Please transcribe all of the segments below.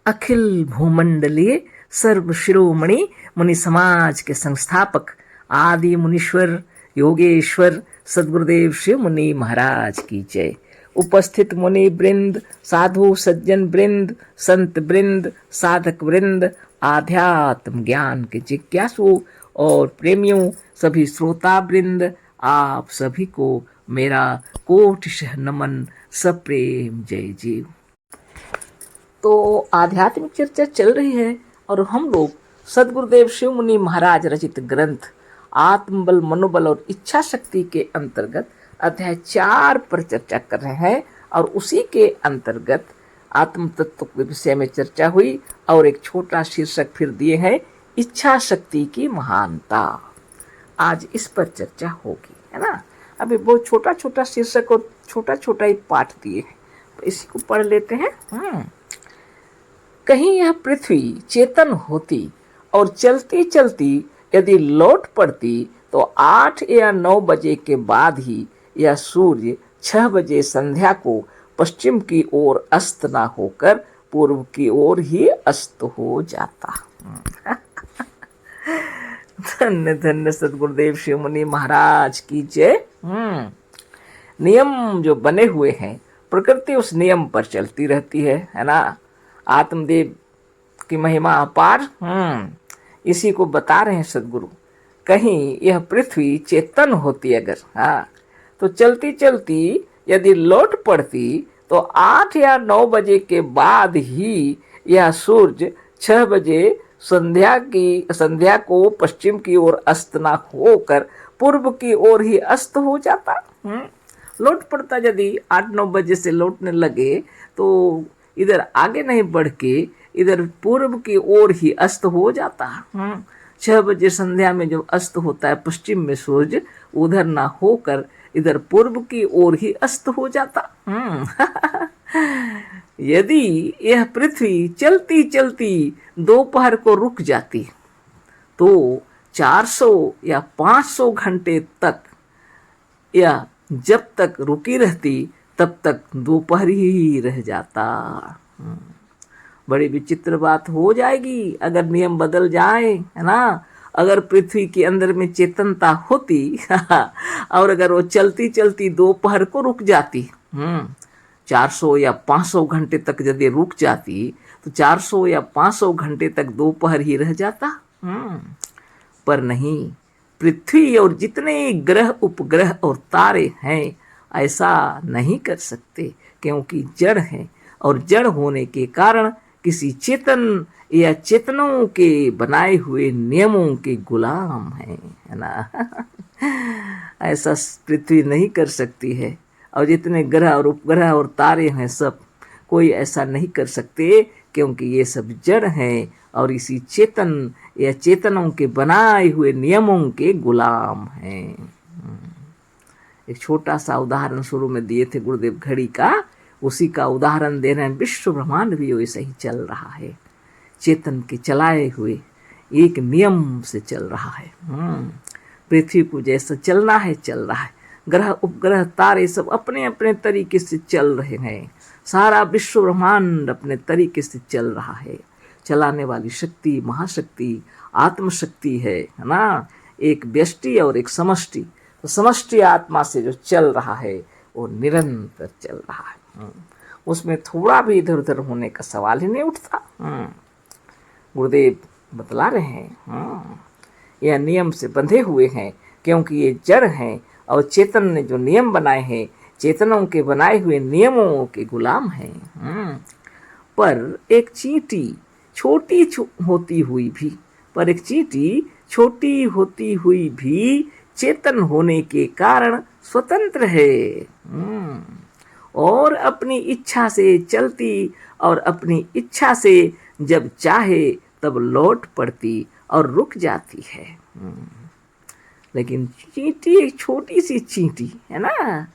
अखिल भूमंडलीय सर्व शिरोमणि मुनि समाज के संस्थापक आदि मुनीश्वर योगेश्वर सद्गुरुदेव शिव मुनि महाराज की जय। उपस्थित मुनि वृंद, साधु सज्जन वृंद, संत वृंद, साधक वृंद, आध्यात्म ज्ञान के जिज्ञासु और प्रेमियों, सभी श्रोता वृंद, आप सभी को मेरा कोटिशः नमन, सप्रेम जय जीव। तो आध्यात्मिक चर्चा चल रही है और हम लोग सद्गुरुदेव शिव मुनि महाराज रचित ग्रंथ आत्मबल, मनोबल और इच्छा शक्ति के अंतर्गत अध्याय 4 पर चर्चा कर रहे हैं और उसी के अंतर्गत आत्म तत्व के विषय में चर्चा हुई और एक छोटा शीर्षक फिर दिए हैं, इच्छा शक्ति की महानता। आज इस पर चर्चा होगी, है ना। अभी बहुत छोटा छोटा शीर्षक और छोटा छोटा ही पाठ दिए हैं, तो इसी को पढ़ लेते हैं। कहीं यह पृथ्वी चेतन होती और चलती चलती यदि लौट पड़ती तो 8 या 9 बजे के बाद ही यह सूर्य 6 बजे संध्या को पश्चिम की ओर अस्त ना होकर पूर्व की ओर ही अस्त हो जाता। धन्य धन्य सद्गुरुदेव शिव मुनि महाराज की जय। नियम जो बने हुए हैं, प्रकृति उस नियम पर चलती रहती है ना। आत्मदेव की महिमा अपार, इसी को बता रहे हैं सद्गुरु। कहीं यह पृथ्वी चेतन होती अगर, तो चलती चलती यदि लौट पड़ती तो 8 या 9 बजे के बाद ही यह सूर्य 6 बजे संध्या को पश्चिम की ओर अस्त ना होकर पूर्व की ओर ही अस्त हो जाता। लौट पड़ता यदि 8-9 बजे से लौटने लगे तो इधर आगे नहीं बढ़ के इधर पूर्व की ओर ही अस्त हो जाता। 6 बजे संध्या में जब अस्त होता है पश्चिम में सूर्य, उधर ना होकर इधर पूर्व की ओर ही अस्त हो जाता। यदि यह पृथ्वी चलती चलती दोपहर को रुक जाती तो 400 या 500 घंटे तक, या जब तक रुकी रहती तब तक दोपहर ही रह जाता। बड़ी विचित्र बात हो जाएगी अगर नियम बदल जाए, है ना। अगर पृथ्वी के अंदर में चेतनता होती और अगर वो चलती चलती दोपहर को रुक जाती, 400 या 500 घंटे तक यदि रुक जाती तो 400 या 500 घंटे तक दोपहर ही रह जाता। पर नहीं, पृथ्वी और जितने ग्रह उपग्रह और तारे हैं ऐसा नहीं कर सकते, क्योंकि जड़ है और जड़ होने के कारण किसी चेतन या चेतनों के बनाए हुए नियमों के गुलाम हैं, है ना। ऐसा पृथ्वी नहीं कर सकती है और जितने ग्रह और उपग्रह और तारे हैं सब कोई ऐसा नहीं कर सकते, क्योंकि ये सब जड़ हैं और इसी चेतन या चेतनों के बनाए हुए नियमों के गुलाम हैं। एक छोटा सा उदाहरण शुरू में दिए थे गुरुदेव घड़ी का, उसी का उदाहरण दे रहे हैं। विश्व ब्रह्मांड भी वैसे ही चल रहा है, चेतन के चलाए हुए एक नियम से चल रहा है। पृथ्वी को जैसा चलना है चल रहा है, ग्रह उपग्रह तारे सब अपने अपने तरीके से चल रहे हैं, सारा विश्व ब्रह्मांड अपने तरीके से चल रहा है। चलाने वाली शक्ति महाशक्ति आत्मशक्ति है ना। एक व्यष्टि और एक समष्टि, तो समष्टि आत्मा से जो चल रहा है वो निरंतर चल रहा है, उसमें थोड़ा भी इधर उधर होने का सवाल ही नहीं उठता। गुरुदेव बतला रहे हैं, यह नियम से बंधे हुए हैं क्योंकि ये जड़ हैं और चेतन ने जो नियम बनाए हैं चेतनों के बनाए हुए नियमों के गुलाम हैं। पर एक चींटी छोटी होती हुई भी, पर एक चींटी छोटी होती हुई भी चेतन होने के कारण स्वतंत्र है और अपनी इच्छा से चलती और अपनी इच्छा से जब चाहे तब लौट पड़ती और रुक जाती है। लेकिन चींटी एक छोटी सी चींटी है ना,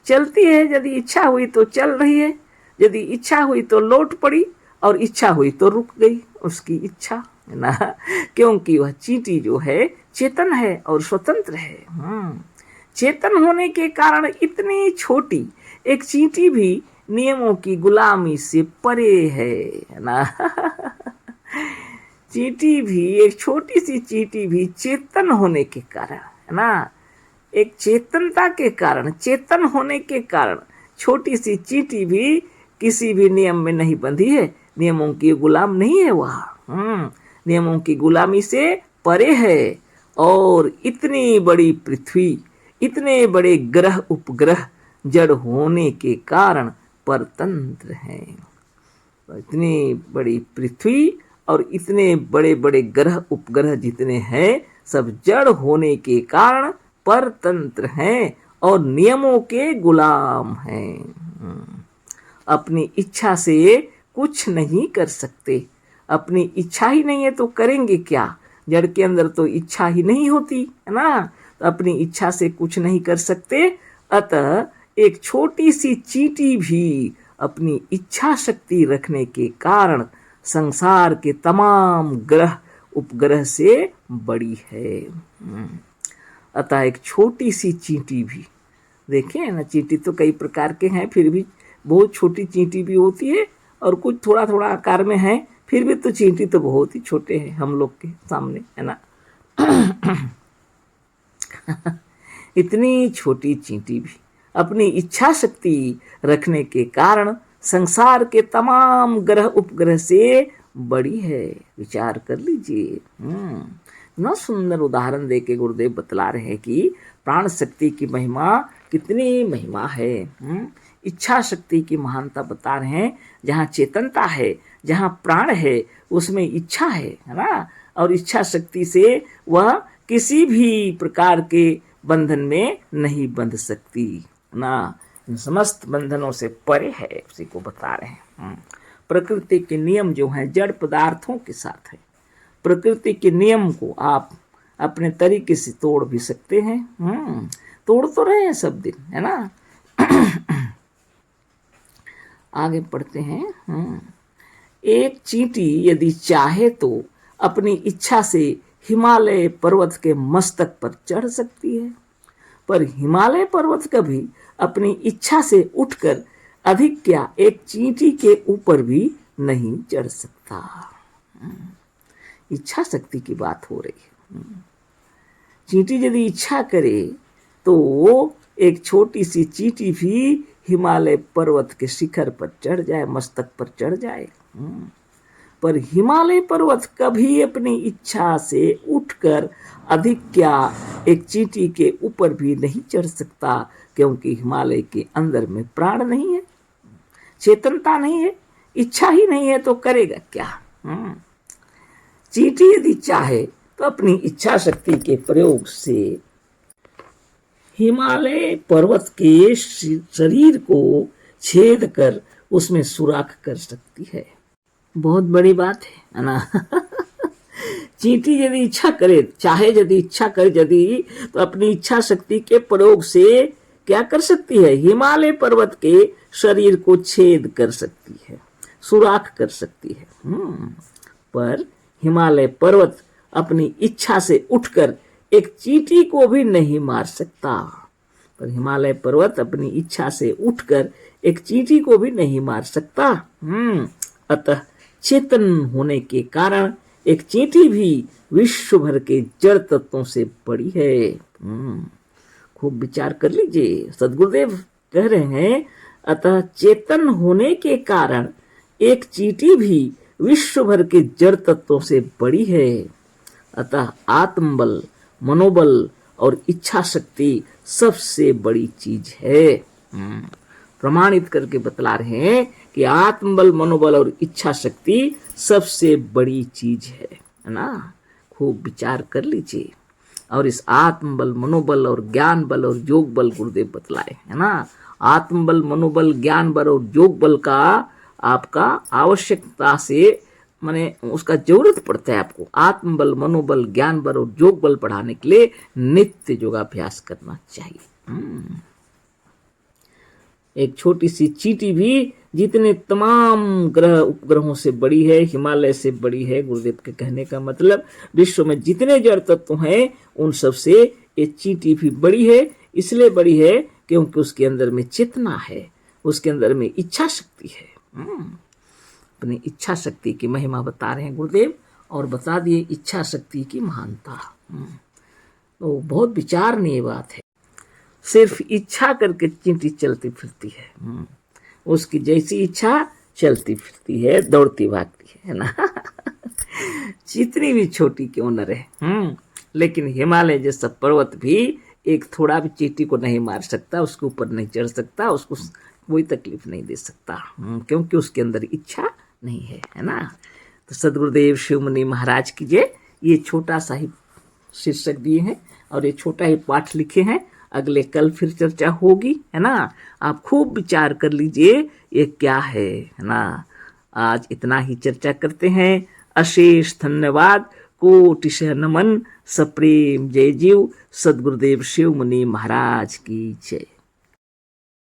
चलती है, यदि इच्छा हुई तो चल रही है, यदि इच्छा हुई तो लौट पड़ी और इच्छा हुई तो रुक गई, उसकी इच्छा है ना। क्योंकि वह चींटी जो है चेतन है और स्वतंत्र है। चेतन होने के कारण इतनी छोटी एक चींटी भी नियमों की गुलामी से परे है ना। चींटी भी, एक छोटी सी चींटी भी चेतन होने के कारण, है ना, एक चेतनता के कारण, चेतन होने के कारण छोटी सी चींटी भी किसी भी नियम में नहीं बंधी है, नियमों की गुलाम नहीं है वह। नियमों की गुलामी से परे है और इतनी बड़ी पृथ्वी, इतने बड़े ग्रह उपग्रह जड़ होने के कारण परतंत्र हैं। इतनी बड़ी पृथ्वी और इतने बड़े बड़े ग्रह उपग्रह जितने हैं सब जड़ होने के कारण परतंत्र हैं और नियमों के गुलाम हैं। अपनी इच्छा से कुछ नहीं कर सकते। अपनी इच्छा ही नहीं है तो करेंगे क्या? जड़ के अंदर तो इच्छा ही नहीं होती है ना, तो अपनी इच्छा से कुछ नहीं कर सकते। अतः एक छोटी सी चींटी भी अपनी इच्छा शक्ति रखने के कारण संसार के तमाम ग्रह उपग्रह से बड़ी है। अतः एक छोटी सी चींटी भी, देखें ना, चींटी तो कई प्रकार के हैं, फिर भी बहुत छोटी चींटी भी होती है और कुछ थोड़ा थोड़ा आकार में है, फिर भी तो चींटी तो बहुत ही छोटे हैं हम लोग के सामने, है ना। इतनी छोटी चींटी भी अपनी इच्छा शक्ति रखने के कारण संसार के तमाम ग्रह उपग्रह से बड़ी है। विचार कर लीजिए। इतना सुंदर उदाहरण देके गुरुदेव बतला रहे हैं कि प्राण शक्ति की महिमा कितनी महिमा है। इच्छा शक्ति की महानता बता रहे हैं। जहाँ चेतनता है, जहाँ प्राण है, उसमें इच्छा है ना, और इच्छा शक्ति से वह किसी भी प्रकार के बंधन में नहीं बंध सकती ना, समस्त बंधनों से परे है, उसी को बता रहे हैं। प्रकृति के नियम जो हैं जड़ पदार्थों के साथ है। प्रकृति के नियम को आप अपने तरीके से तोड़ भी सकते हैं। तोड़ तो रहे हैं सब दिन, है ना। आगे पढ़ते हैं। एक चींटी यदि चाहे तो अपनी इच्छा से हिमालय पर्वत के मस्तक पर चढ़ सकती है, पर हिमालय पर्वत कभी अपनी इच्छा से उठकर अधिक क्या एक चींटी के ऊपर भी नहीं चढ़ सकता। इच्छा शक्ति की बात हो रही है। चींटी यदि इच्छा करे तो एक छोटी सी चींटी भी हिमालय पर्वत के शिखर पर चढ़ जाए, मस्तक पर चढ़ जाए। पर हिमालय पर्वत कभी अपनी इच्छा से उठकर अधिक क्या एक चींटी के ऊपर भी नहीं चढ़ सकता, क्योंकि हिमालय के अंदर में प्राण नहीं है, चेतनता नहीं है, इच्छा ही नहीं है, तो करेगा क्या। चींटी यदि चाहे तो अपनी इच्छा शक्ति के प्रयोग से हिमालय पर्वत के शरीर को छेद कर उसमें सुराख कर सकती है। बहुत बड़ी बात है ना। चींटी यदि इच्छा करे, चाहे यदि इच्छा करे यदि, तो अपनी इच्छा शक्ति के प्रयोग से क्या कर सकती है? हिमालय पर्वत के शरीर को छेद कर सकती है, सुराख कर सकती है। पर हिमालय पर्वत अपनी इच्छा से उठकर एक चींटी को भी नहीं मार सकता। पर हिमालय पर्वत अपनी इच्छा से उठकर एक चींटी को भी नहीं मार सकता। अतः चेतन होने के कारण एक चींटी भी विश्व भर के जड़ तत्वों से बड़ी है। खूब विचार कर लीजिए। सद्गुरुदेव कह रहे हैं, अतः चेतन होने के कारण एक चींटी भी विश्व भर के जड़ तत्वों से बड़ी है। अतः आत्मबल, मनोबल और इच्छा शक्ति सबसे बड़ी चीज है। प्रमाणित करके बतला रहे हैं कि आत्मबल, मनोबल और इच्छा शक्ति सबसे बड़ी चीज है ना। खूब विचार कर लीजिए। और इस आत्मबल, मनोबल और ज्ञान बल और योग बल गुरुदेव बतलाए, है ना। आत्मबल, मनोबल, ज्ञान बल और योग बल का आपका आवश्यकता से माने उसका जरूरत पड़ता है आपको। आत्मबल, मनोबल, ज्ञान बल और योग बल बढ़ाने के लिए नित्य योगाभ्यास करना चाहिए। एक छोटी सी चींटी भी जितने तमाम ग्रह उपग्रहों से बड़ी है, हिमालय से बड़ी है। गुरुदेव के कहने का मतलब विश्व में जितने जड़ तत्व हैं उन सब से ये चींटी भी बड़ी है। इसलिए बड़ी है क्योंकि उसके अंदर में चेतना है, उसके अंदर में इच्छा शक्ति है। अपनी इच्छा शक्ति की महिमा बता रहे हैं गुरुदेव, और बता दिए इच्छा शक्ति की महानता। तो बहुत विचारणीय बात है। सिर्फ इच्छा करके चींटी चलती फिरती है, उसकी जैसी इच्छा चलती फिरती है, दौड़ती भागती है ना। जितनी भी छोटी क्यों न रहे, लेकिन हिमालय जैसा पर्वत भी एक थोड़ा भी चींटी को नहीं मार सकता, उसके ऊपर नहीं चढ़ सकता, उसको कोई तकलीफ नहीं दे सकता, क्योंकि उसके अंदर इच्छा नहीं है ना। तो सदगुरुदेव शिवमुनि महाराज की ये छोटा सा ही शीर्षक दिए हैं और ये छोटा ही पाठ लिखे हैं। अगले कल फिर चर्चा होगी, है ना। आप खूब विचार कर लीजिए ये क्या है ना। आज इतना ही चर्चा करते हैं। अशेष धन्यवाद, कोटिशः नमन, सप्रेम जय जीव। सदगुरुदेव शिवमुनि महाराज की जय।